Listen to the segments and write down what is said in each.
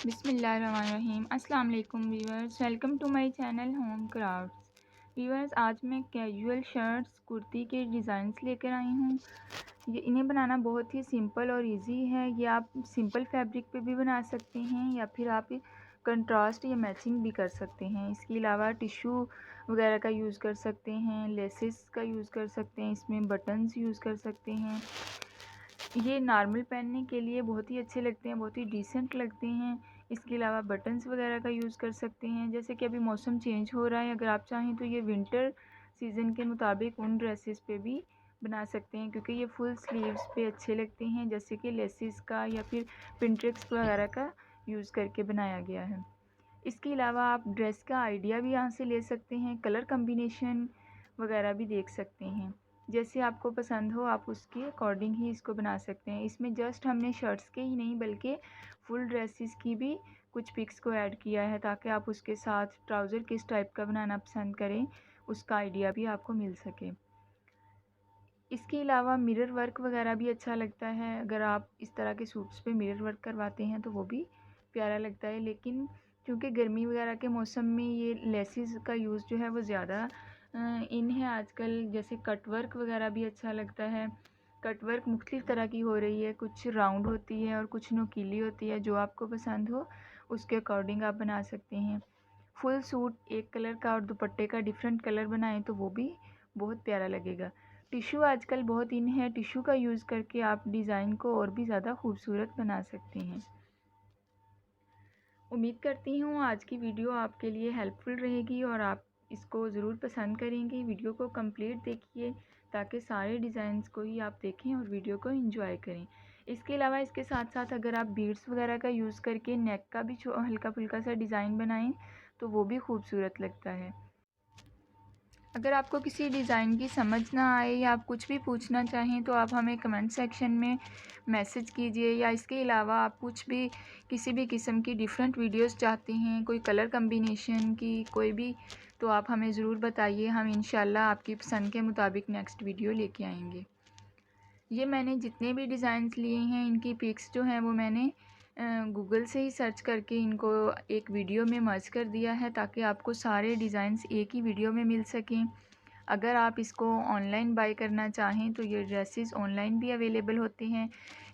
बिस्मिल्लाहिर्रहमानिर्रहीम। अस्सलाम वालेकुम viewers, welcome to my channel home crafts. Viewers, आज मैं कैजुअल शर्ट्स कुर्ती के डिज़ाइंस लेकर आई हूँ। इन्हें बनाना बहुत ही सिंपल और इजी है। ये आप सिंपल फैब्रिक पे भी बना सकते हैं या फिर आप कंट्रास्ट या मैचिंग भी कर सकते हैं। इसके अलावा टिश्यू वगैरह का यूज़ कर सकते हैं, लेसेस का यूज़ कर सकते हैं, इसमें बटन्स यूज़ कर सकते हैं। ये नॉर्मल पहनने के लिए बहुत ही अच्छे लगते हैं, बहुत ही डिसेंट लगते हैं। इसके अलावा बटन्स वगैरह का यूज़ कर सकते हैं। जैसे कि अभी मौसम चेंज हो रहा है, अगर आप चाहें तो ये विंटर सीज़न के मुताबिक उन ड्रेसेस पे भी बना सकते हैं, क्योंकि ये फुल स्लीव्स पे अच्छे लगते हैं। जैसे कि लेसिस का या फिर पिंट्रेक्स वगैरह का यूज़ करके बनाया गया है। इसके अलावा आप ड्रेस का आइडिया भी यहाँ से ले सकते हैं, कलर कम्बिनेशन वगैरह भी देख सकते हैं। जैसे आपको पसंद हो आप उसके अकॉर्डिंग ही इसको बना सकते हैं। इसमें जस्ट हमने शर्ट्स के ही नहीं बल्कि फुल ड्रेसेस की भी कुछ पिक्स को ऐड किया है, ताकि आप उसके साथ ट्राउज़र किस टाइप का बनाना पसंद करें उसका आइडिया भी आपको मिल सके। इसके अलावा मिरर वर्क वगैरह भी अच्छा लगता है। अगर आप इस तरह के सूट्स पे मिरर वर्क करवाते हैं तो वो भी प्यारा लगता है। लेकिन क्योंकि गर्मी वगैरह के मौसम में ये लेसिस का यूज़ जो है वो ज़्यादा इन है आजकल। जैसे कट वर्क वगैरह भी अच्छा लगता है। कट वर्क मुख्तलिफ़ तरह की हो रही है, कुछ राउंड होती है और कुछ नुकीली होती है। जो आपको पसंद हो उसके अकॉर्डिंग आप बना सकते हैं। फुल सूट एक कलर का और दुपट्टे का डिफरेंट कलर बनाएं तो वो भी बहुत प्यारा लगेगा। टिश्यू आजकल बहुत इन है, टिश्यू का यूज़ करके आप डिज़ाइन को और भी ज़्यादा खूबसूरत बना सकते हैं। उम्मीद करती हूँ आज की वीडियो आपके लिए हेल्पफुल रहेगी और आप इसको ज़रूर पसंद करेंगे। वीडियो को कंप्लीट देखिए ताकि सारे डिज़ाइंस को ही आप देखें और वीडियो को एंजॉय करें। इसके अलावा इसके साथ साथ अगर आप बीड्स वगैरह का यूज़ करके नेक का भी हल्का फुल्का सा डिज़ाइन बनाएं तो वो भी खूबसूरत लगता है। अगर आपको किसी डिज़ाइन की समझ ना आए या आप कुछ भी पूछना चाहें तो आप हमें कमेंट सेक्शन में मैसेज कीजिए, या इसके अलावा आप कुछ भी किसी भी किस्म की डिफरेंट वीडियोस चाहते हैं, कोई कलर कम्बिनेशन की कोई भी, तो आप हमें ज़रूर बताइए। हम इंशाल्लाह आपकी पसंद के मुताबिक नेक्स्ट वीडियो लेके आएंगे। ये मैंने जितने भी डिज़ाइंस लिए हैं इनकी पिक्स जो हैं वो मैंने गूगल से ही सर्च करके इनको एक वीडियो में मर्ज कर दिया है, ताकि आपको सारे डिज़ाइंस एक ही वीडियो में मिल सकें। अगर आप इसको ऑनलाइन बाय करना चाहें तो ये ड्रेसेस ऑनलाइन भी अवेलेबल होते हैं,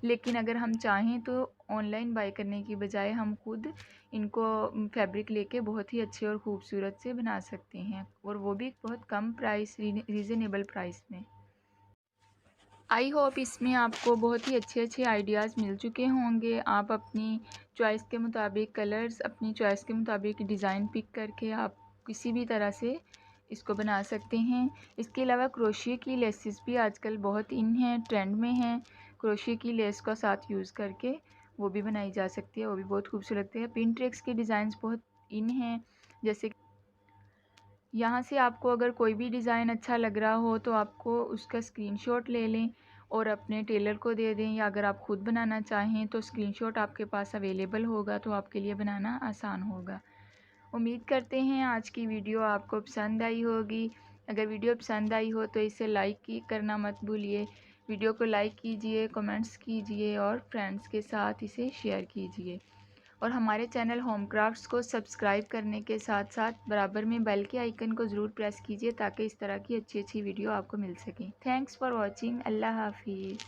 लेकिन अगर हम चाहें तो ऑनलाइन बाय करने की बजाय हम खुद इनको फैब्रिक लेके बहुत ही अच्छे और ख़ूबसूरत से बना सकते हैं, और वो भी बहुत कम प्राइस, रीज़नेबल प्राइस में। आई होप इसमें आपको बहुत ही अच्छे अच्छे आइडियाज़ मिल चुके होंगे। आप अपनी चॉइस के मुताबिक कलर्स, अपनी चॉइस के मुताबिक डिज़ाइन पिक करके आप किसी भी तरह से इसको बना सकते हैं। इसके अलावा क्रोशिया की लेसेस भी आजकल बहुत इन हैं, ट्रेंड में हैं। क्रोशिया की लेस का साथ यूज़ करके वो भी बनाई जा सकती है, वो भी बहुत खूबसूरत लगती है। पिनट्रेक्स के डिज़ाइंस बहुत इन हैं। जैसे यहाँ से आपको अगर कोई भी डिज़ाइन अच्छा लग रहा हो तो आपको उसका स्क्रीनशॉट ले लें और अपने टेलर को दे दें, या अगर आप ख़ुद बनाना चाहें तो स्क्रीनशॉट आपके पास अवेलेबल होगा तो आपके लिए बनाना आसान होगा। उम्मीद करते हैं आज की वीडियो आपको पसंद आई होगी। अगर वीडियो पसंद आई हो तो इसे लाइक करना मत भूलिए। वीडियो को लाइक कीजिए, कमेंट्स कीजिए और फ्रेंड्स के साथ इसे शेयर कीजिए। और हमारे चैनल होम क्राफ्ट्स को सब्सक्राइब करने के साथ साथ बराबर में बेल के आइकन को ज़रूर प्रेस कीजिए, ताकि इस तरह की अच्छी अच्छी वीडियो आपको मिल सकें। Thanks for watching. अल्लाह हाफिज़।